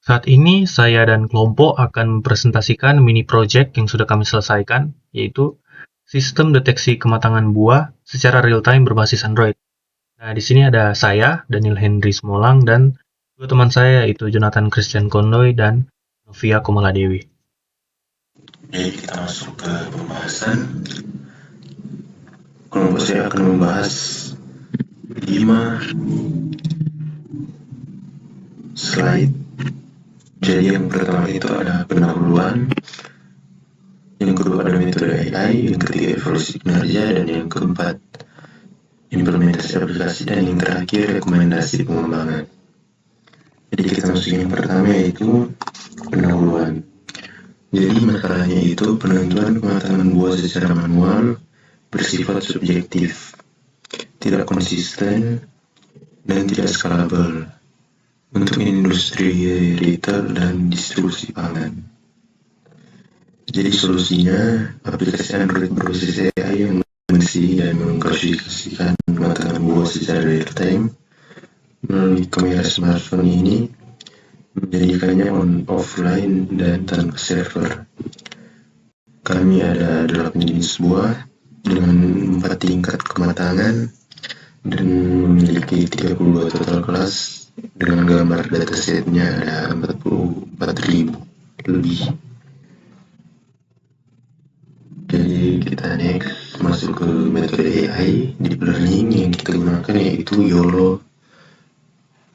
Saat ini saya dan kelompok akan mempresentasikan mini project yang sudah kami selesaikan, yaitu sistem deteksi kematangan buah secara real-time berbasis Android. Nah, di sini ada saya, Daniel Henry Smolang, dan dua teman saya, yaitu Jonathan Christian Kondoy dan Novia Komaladewi. Jadi kita masuk ke pembahasan. Kelompok saya akan membahas 5 slide. Jadi yang pertama itu ada pendahuluan, yang kedua ada metode AI, yang ketiga evolusi kinerja, dan yang keempat implementasi aplikasi, dan yang terakhir rekomendasi pengembangan. Jadi kita masuk yang pertama yaitu pendahuluan. Jadi masalahnya itu penentuan kematangan buah secara manual bersifat subjektif, tidak konsisten, dan tidak scalable untuk industri retail dan distribusi pangan. Jadi solusinya aplikasi Android berbasis AI yang mendeteksi dan mengklasifikasikan kematangan buah secara real time melalui kamera smartphone ini, menjadikannya offline dan tanpa server. Kami ada 8 jenis buah dengan 4 tingkat kematangan dan memiliki 32 total kelas dengan gambar datasetnya ada 44.000 lebih. Jadi kita next masuk ke metode AI deep learning yang kita gunakan yaitu YOLO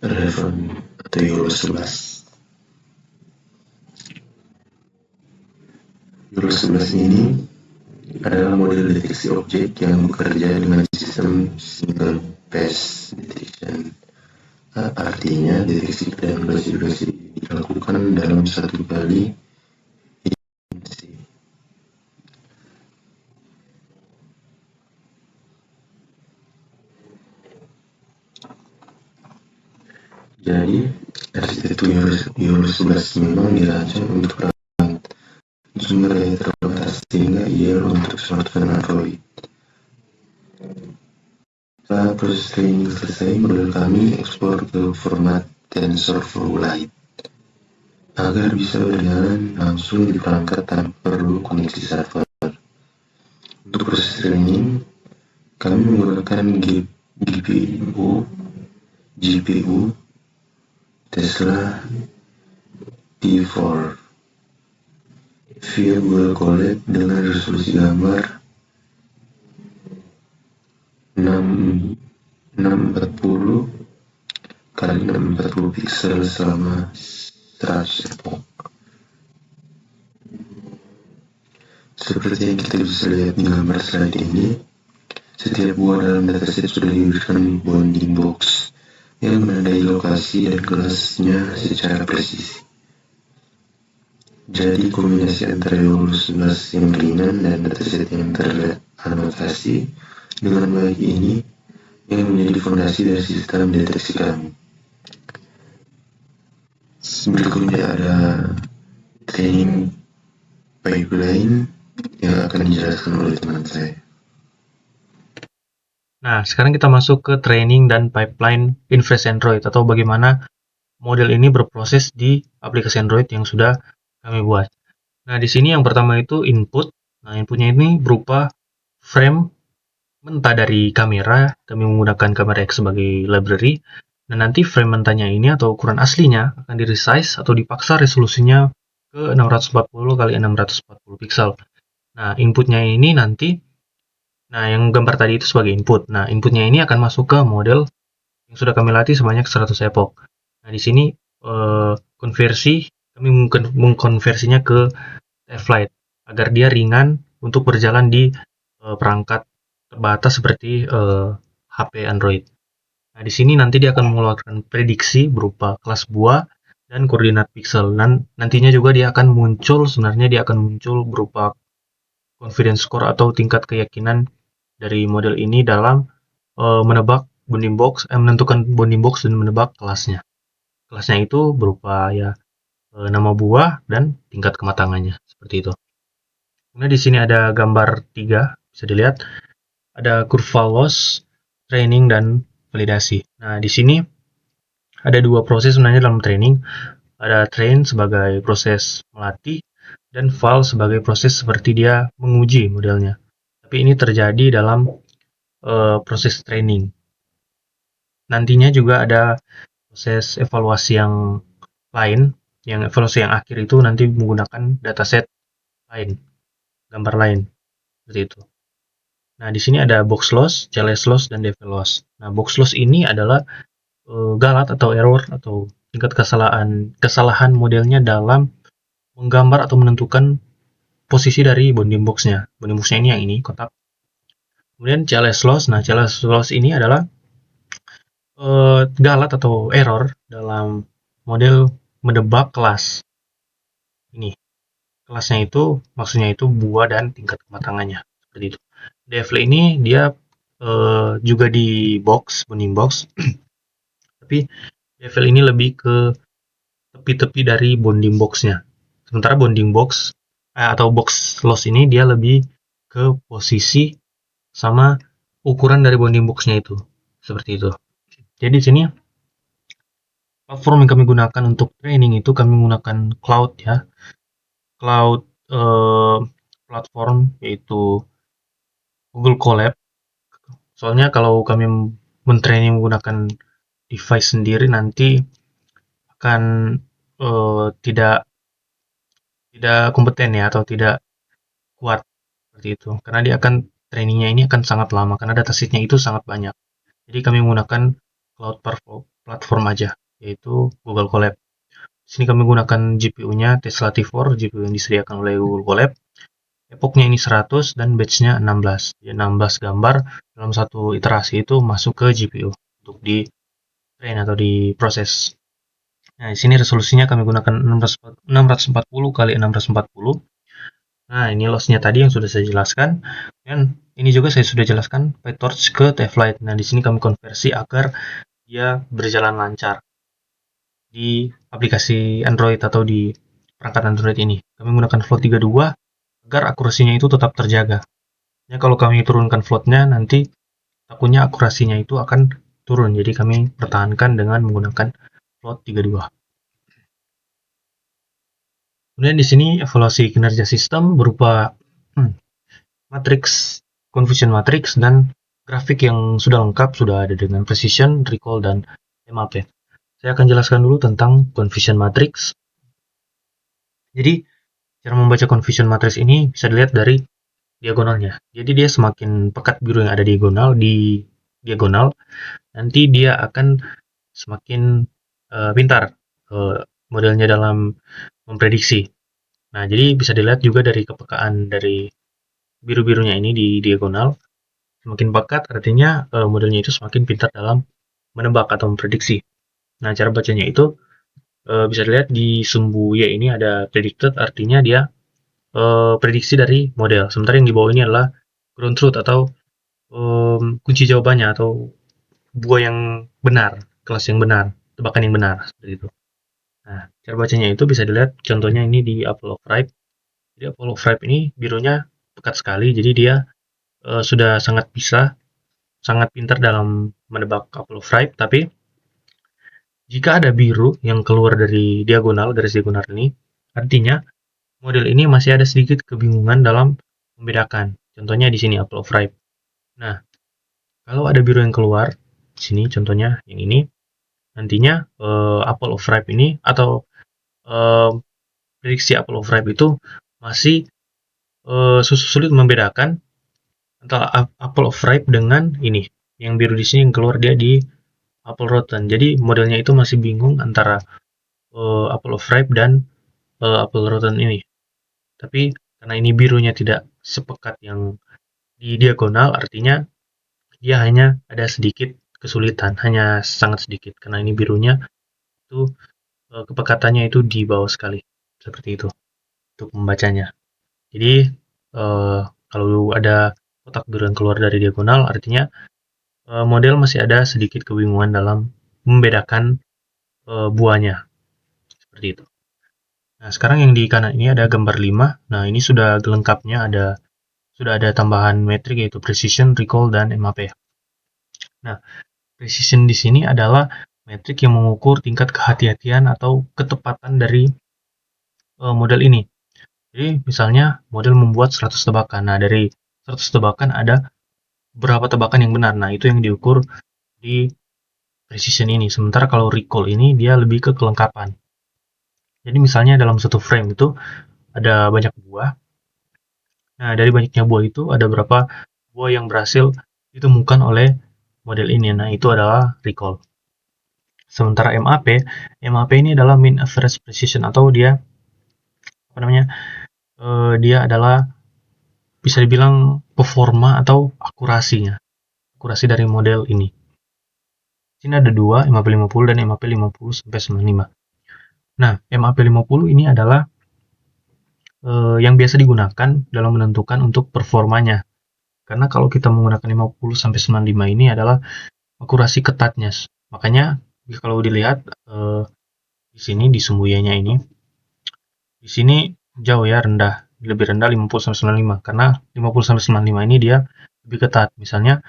11 atau YOLO 11. YOLO 11 ini adalah model deteksi objek yang bekerja dengan sistem single pass detection. Artinya deteksi dan klasifikasi dilakukan dalam satu kali iterasi. Jadi arsitektur YOLO 11 memang dirancang untuk sumber daya terbatas sehingga ideal untuk smartphone Android. Setelah proses training selesai, model kami ekspor ke format TensorFlow Lite agar bisa berjalan langsung di perangkat tanpa perlu koneksi server. Untuk proses training, kami menggunakan GPU Tesla T4 via Google Colab dengan resolusi gambar 640 kali 640 pixel selama 100 epoch. Seperti yang kita bisa lihat di gambar slide ini, setiap buah dalam dataset sudah diberikan bounding box yang menandai lokasi dan kelasnya secara presisi. Jadi kombinasi antara YOLO 11 yang ringan dan dataset yang teranotasi dengan baik ini yang menjadi fondasi dari sistem deteksi kami. Berikutnya ada training pipeline yang akan dijelaskan oleh teman saya. Nah, sekarang kita masuk ke training dan pipeline inference Android, atau bagaimana model ini berproses di aplikasi Android yang sudah kami buat. Nah, di sini yang pertama itu input. Nah, inputnya ini berupa frame mentah dari kamera. Kami menggunakan kamera X sebagai library. Dan nanti frame mentahnya ini atau ukuran aslinya akan di-resize atau dipaksa resolusinya ke 640 x 640 pixel. Nah, inputnya ini nanti, yang gambar tadi itu sebagai input. Nah, inputnya ini akan masuk ke model yang sudah kami latih sebanyak 100 epoch. Nah, di sini kami mengkonversinya ke TF-Lite agar dia ringan untuk berjalan di perangkat terbatas seperti HP Android. Nah, di sini nanti dia akan mengeluarkan prediksi berupa kelas buah dan koordinat pixel. Dan nantinya juga dia akan muncul berupa confidence score atau tingkat keyakinan dari model ini dalam menentukan bounding box dan menebak kelasnya. Kelasnya itu berupa nama buah dan tingkat kematangannya, seperti itu. Kemudian di sini ada gambar 3, bisa dilihat ada kurva loss, training dan validasi. Nah, di sini ada 2 proses sebenarnya dalam training. Ada train sebagai proses melatih, dan val sebagai proses seperti dia menguji modelnya. Tapi ini terjadi dalam proses training. Nantinya juga ada proses evaluasi yang lain, yang evaluasi yang akhir itu nanti menggunakan dataset lain, gambar lain, seperti itu. Nah, di sini ada box loss, challenge loss, dan devil loss. Nah, box loss ini adalah galat atau error atau tingkat kesalahan modelnya dalam menggambar atau menentukan posisi dari bounding box-nya. Bounding box-nya ini yang ini, kotak. Kemudian challenge loss. Nah, challenge loss ini adalah galat atau error dalam model menebak kelas. Ini, kelasnya itu maksudnya itu buah dan tingkat kematangannya. Seperti itu. Devil ini dia juga di box, bounding box. Tapi devil ini lebih ke tepi-tepi dari bounding box-nya. Sementara bounding box atau box loss ini dia lebih ke posisi sama ukuran dari bounding box-nya itu. Seperti itu. Jadi di sini platform yang kami gunakan untuk training itu kami menggunakan cloud ya. Cloud platform yaitu Google Colab. Soalnya kalau kami mentraining menggunakan device sendiri nanti akan tidak kompeten ya, atau tidak kuat seperti itu. Karena dia akan trainingnya ini akan sangat lama karena datasetnya itu sangat banyak. Jadi kami menggunakan cloud platform aja, yaitu Google Colab. Di sini kami menggunakan GPU-nya Tesla T4, GPU yang disediakan oleh Google Colab. Epochnya ini 100 dan batch-nya 16. Jadi 16 gambar dalam satu iterasi itu masuk ke GPU untuk di train atau diproses. Nah, di sini resolusinya kami gunakan 640 kali 640. Nah, ini loss-nya tadi yang sudah saya jelaskan. Dan ini juga saya sudah jelaskan PyTorch ke TFlight. Nah, di sini kami konversi agar dia berjalan lancar di aplikasi Android atau di perangkat Android ini. Kami menggunakan float 32 agar akurasinya itu tetap terjaga. Ya, kalau kami turunkan floatnya, nanti takutnya akurasinya itu akan turun. Jadi kami pertahankan dengan menggunakan float 32. Kemudian di sini evaluasi kinerja sistem berupa matrix, confusion matrix, dan grafik yang sudah lengkap, sudah ada dengan precision, recall, dan MAP. Saya akan jelaskan dulu tentang confusion matrix. Jadi, cara membaca confusion matrix ini bisa dilihat dari diagonalnya. Jadi dia semakin pekat biru yang ada di diagonal, nanti dia akan semakin pintar modelnya dalam memprediksi. Nah, jadi bisa dilihat juga dari kepekaan dari biru-birunya ini di diagonal. Semakin pekat artinya modelnya itu semakin pintar dalam menebak atau memprediksi. Nah, cara bacanya itu bisa dilihat di sumbu Y ini ada predicted, artinya dia prediksi dari model. Sementara yang di bawah ini adalah ground truth atau kunci jawabannya atau buah yang benar, kelas yang benar, tebakan yang benar, seperti itu. Nah, cara bacanya itu bisa dilihat contohnya ini di Apple of Ripe. Jadi Apple of Ripe ini birunya pekat sekali, jadi dia sudah sangat pintar dalam menebak Apple of Ripe. Tapi jika ada biru yang keluar dari garis diagonal ini, artinya model ini masih ada sedikit kebingungan dalam membedakan. Contohnya di sini Apple of Ripe. Nah, kalau ada biru yang keluar di sini, contohnya yang ini, nantinya Apple of Ripe ini atau prediksi Apple of Ripe itu masih sulit membedakan antara Apple of Ripe dengan ini yang biru di sini yang keluar dia di Apple Rotten. Jadi modelnya itu masih bingung antara Apple of Ripe dan Apple Rotten ini. Tapi karena ini birunya tidak sepekat yang di diagonal, artinya dia hanya ada sedikit kesulitan, hanya sangat sedikit karena ini birunya itu kepekatannya itu di bawah sekali, seperti itu untuk membacanya. Jadi kalau ada kotak biru yang keluar dari diagonal, artinya model masih ada sedikit kebingungan dalam membedakan buahnya, seperti itu. Nah, sekarang yang di kanan ini ada gambar 5. Nah, ini sudah lengkapnya, sudah ada tambahan metrik yaitu precision, recall, dan MAP. Nah, precision di sini adalah metrik yang mengukur tingkat kehati-hatian atau ketepatan dari model ini. Jadi misalnya model membuat 100 tebakan. Nah, dari 100 tebakan ada berapa tebakan yang benar. Nah, itu yang diukur di precision ini. Sementara kalau recall ini dia lebih ke kelengkapan. Jadi misalnya dalam satu frame itu ada banyak buah. Nah, dari banyaknya buah itu ada berapa buah yang berhasil ditemukan oleh model ini. Nah, itu adalah recall. Sementara MAP ini adalah mean average precision atau dia apa namanya? Dia adalah bisa dibilang performa atau akurasinya. Akurasi dari model ini. Di sini ada dua, MAP 50 dan MAP 50 sampai 95. Nah, MAP 50 ini adalah yang biasa digunakan dalam menentukan untuk performanya. Karena kalau kita menggunakan 50 sampai 95 ini adalah akurasi ketatnya. Makanya kalau dilihat di sini di sumbuyannya ini, di sini jauh ya rendah, lebih rendah 50 sampai 95 karena 50 sampai 95 ini dia lebih ketat. Misalnya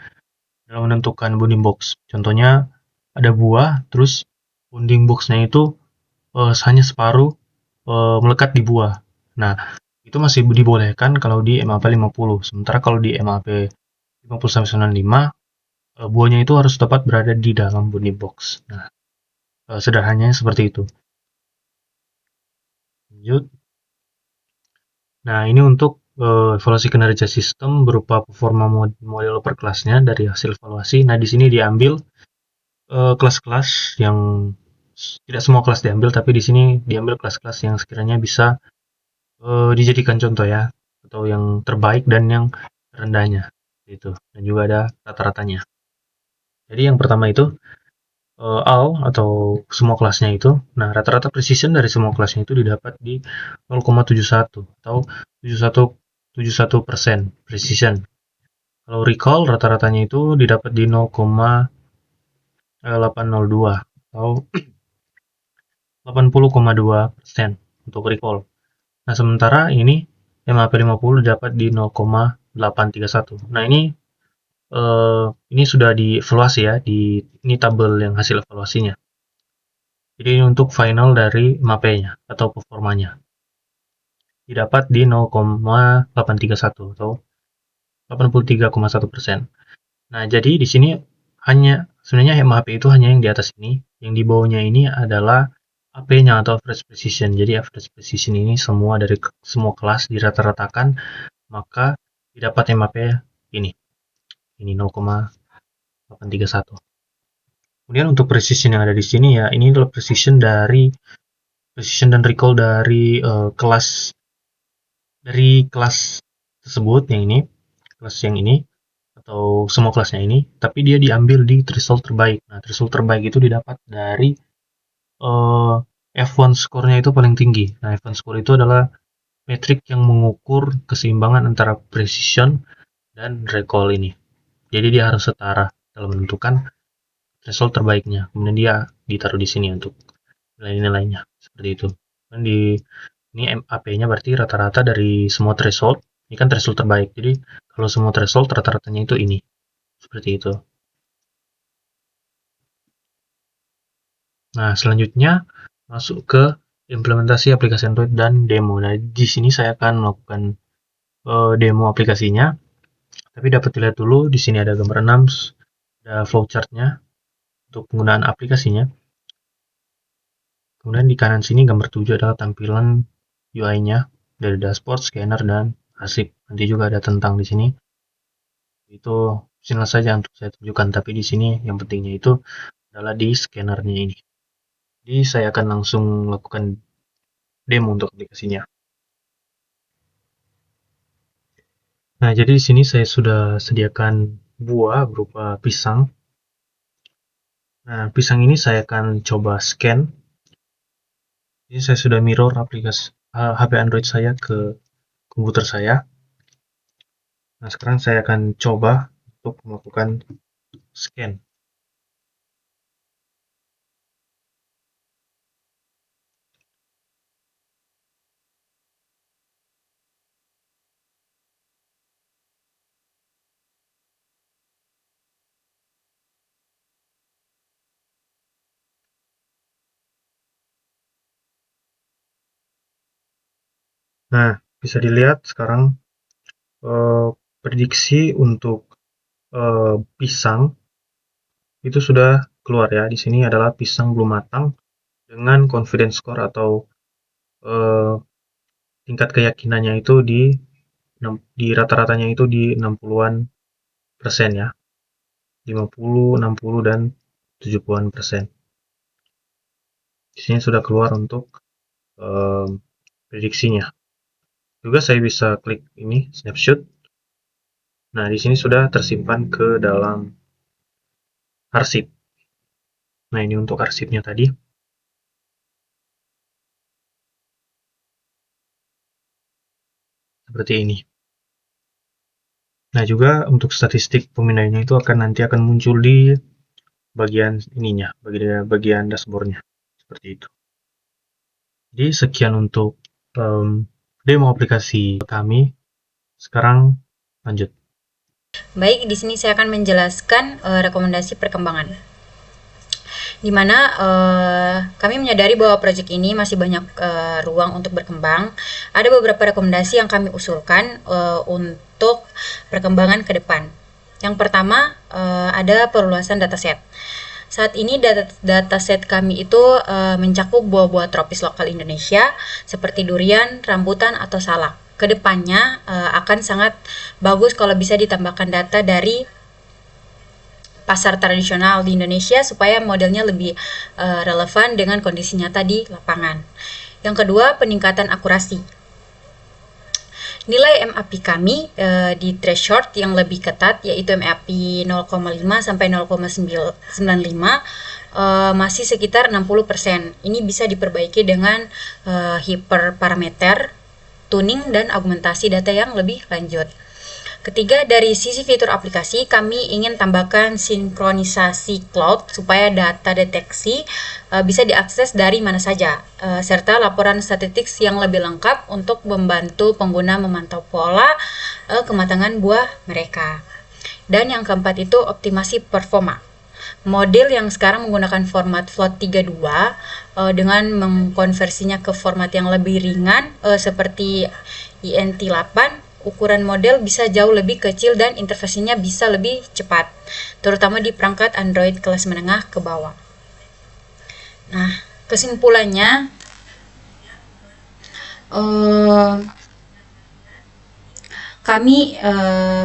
dalam menentukan bounding box. Contohnya ada buah, terus bounding boxnya itu hanya separuh melekat di buah. Nah, itu masih dibolehkan kalau di MAP 50. Sementara kalau di MAP 50 sampai 95 buahnya itu harus tepat berada di dalam bounding box. Nah, sederhananya seperti itu. Lanjut. Nah, ini untuk evaluasi kinerja sistem berupa performa model per kelasnya dari hasil evaluasi. Nah, di sini diambil kelas-kelas yang tidak semua kelas diambil, tapi di sini diambil kelas-kelas yang sekiranya bisa dijadikan contoh ya, atau yang terbaik dan yang terendahnya gitu. Dan juga ada rata-ratanya. Jadi yang pertama itu all atau semua kelasnya itu. Nah, rata-rata precision dari semua kelasnya itu didapat di 0,71 atau 71% precision. Kalau recall rata-ratanya itu didapat di 0,802 atau 80,2% untuk recall. Nah, sementara ini MAP 50 dapat di 0,831. Nah, ini sudah dievaluasi ya, ini tabel yang hasil evaluasinya. Jadi ini untuk final dari MAP-nya atau performanya. Didapat di 0,831 atau 83,1%. Nah, jadi di sini sebenarnya MAP itu hanya yang di atas ini, yang di bawahnya ini adalah AP-nya atau average precision. Jadi average precision ini semua dari semua kelas dirata-ratakan, maka didapat MAP ini. Ini 0,831. Kemudian untuk precision yang ada di sini ya, ini adalah precision dan recall dari kelas tersebut yang ini atau semua kelasnya ini, tapi dia diambil di threshold terbaik. Nah, threshold terbaik itu didapat dari uh, F1 score-nya itu paling tinggi. Nah, F1 score itu adalah metrik yang mengukur keseimbangan antara precision dan recall ini. Jadi dia harus setara dalam menentukan threshold terbaiknya. Kemudian dia ditaruh di sini untuk nilai-nilainya seperti itu. Dan ini MAP-nya berarti rata-rata dari semua threshold. Ini kan threshold terbaik. Jadi kalau semua threshold rata-ratanya itu ini. Seperti itu. Nah, selanjutnya masuk ke implementasi aplikasi Android dan demo. Nah, di sini saya akan melakukan demo aplikasinya. Tapi dapat dilihat dulu, di sini ada gambar 6, ada flowchart-nya untuk penggunaan aplikasinya. Kemudian di kanan sini gambar 7 adalah tampilan UI-nya dari dashboard, scanner, dan arsip. Nanti juga ada tentang di sini. Itu opsional saja untuk saya tunjukkan, tapi di sini yang pentingnya itu adalah di scannernya ini. Jadi saya akan langsung lakukan demo untuk aplikasinya. Nah, jadi di sini saya sudah sediakan buah berupa pisang. Nah, pisang ini saya akan coba scan. Jadi saya sudah mirror aplikasi HP Android saya ke komputer saya. Nah, sekarang saya akan coba untuk melakukan scan. Nah, bisa dilihat sekarang prediksi untuk pisang itu sudah keluar ya. Di sini adalah pisang belum matang dengan confidence score atau tingkat keyakinannya itu di rata-ratanya itu di 60-an persen ya. 50, 60, dan 70-an persen. Di sini sudah keluar untuk prediksinya. Juga saya bisa klik ini snapshot. Nah, di sini sudah tersimpan ke dalam arsip. Nah, ini untuk arsipnya tadi. Seperti ini. Nah, juga untuk statistik pemindainya itu nanti akan muncul di bagian ininya, bagian dashboardnya. Seperti itu. Jadi, sekian untuk demo aplikasi kami. Sekarang lanjut. Baik, di sini saya akan menjelaskan rekomendasi perkembangan. Di mana kami menyadari bahwa proyek ini masih banyak ruang untuk berkembang. Ada beberapa rekomendasi yang kami usulkan untuk perkembangan ke depan. Yang pertama ada perluasan dataset. Saat ini dataset kami itu mencakup buah-buah tropis lokal Indonesia seperti durian, rambutan, atau salak. Kedepannya akan sangat bagus kalau bisa ditambahkan data dari pasar tradisional di Indonesia supaya modelnya lebih relevan dengan kondisi nyata di lapangan. Yang kedua, peningkatan akurasi. Nilai MAP kami di threshold yang lebih ketat, yaitu MAP 0,5 sampai 0,95 masih sekitar 60%. Ini bisa diperbaiki dengan hiperparameter, tuning, dan augmentasi data yang lebih lanjut. Ketiga, dari sisi fitur aplikasi, kami ingin tambahkan sinkronisasi cloud supaya data deteksi bisa diakses dari mana saja, serta laporan statistik yang lebih lengkap untuk membantu pengguna memantau pola kematangan buah mereka. Dan yang keempat itu optimasi performa. Model yang sekarang menggunakan format float 32 dengan mengkonversinya ke format yang lebih ringan seperti INT8, ukuran model bisa jauh lebih kecil dan interface-nya bisa lebih cepat, terutama di perangkat Android kelas menengah ke bawah. Nah, kesimpulannya, kami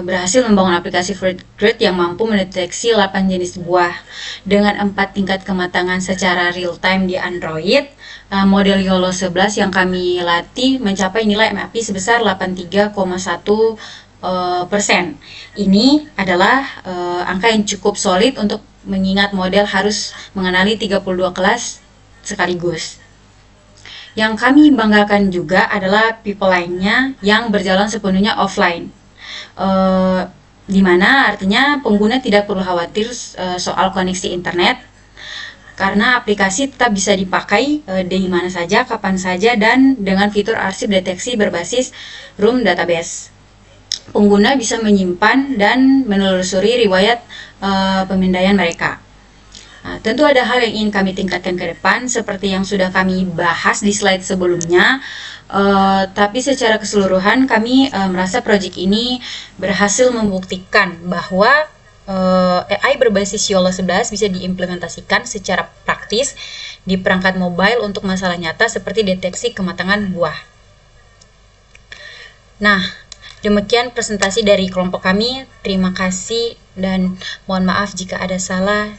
berhasil membangun aplikasi fruit grade yang mampu mendeteksi 8 jenis buah dengan 4 tingkat kematangan secara real time di Android. Model YOLO 11 yang kami latih mencapai nilai MAP sebesar 83,1%. Ini adalah angka yang cukup solid untuk mengingat model harus mengenali 32 kelas sekaligus. Yang kami banggakan juga adalah people lainnya yang berjalan sepenuhnya offline, di mana artinya pengguna tidak perlu khawatir soal koneksi internet, karena aplikasi tetap bisa dipakai di mana saja, kapan saja, dan dengan fitur arsip deteksi berbasis room database. Pengguna bisa menyimpan dan menelusuri riwayat pemindaian mereka. Nah, tentu ada hal yang ingin kami tingkatkan ke depan, seperti yang sudah kami bahas di slide sebelumnya. Tapi secara keseluruhan kami merasa proyek ini berhasil membuktikan bahwa AI berbasis YOLO 11 bisa diimplementasikan secara praktis di perangkat mobile untuk masalah nyata seperti deteksi kematangan buah. Nah, demikian presentasi dari kelompok kami. Terima kasih dan mohon maaf jika ada salah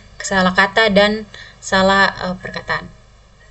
kata dan salah perkataan.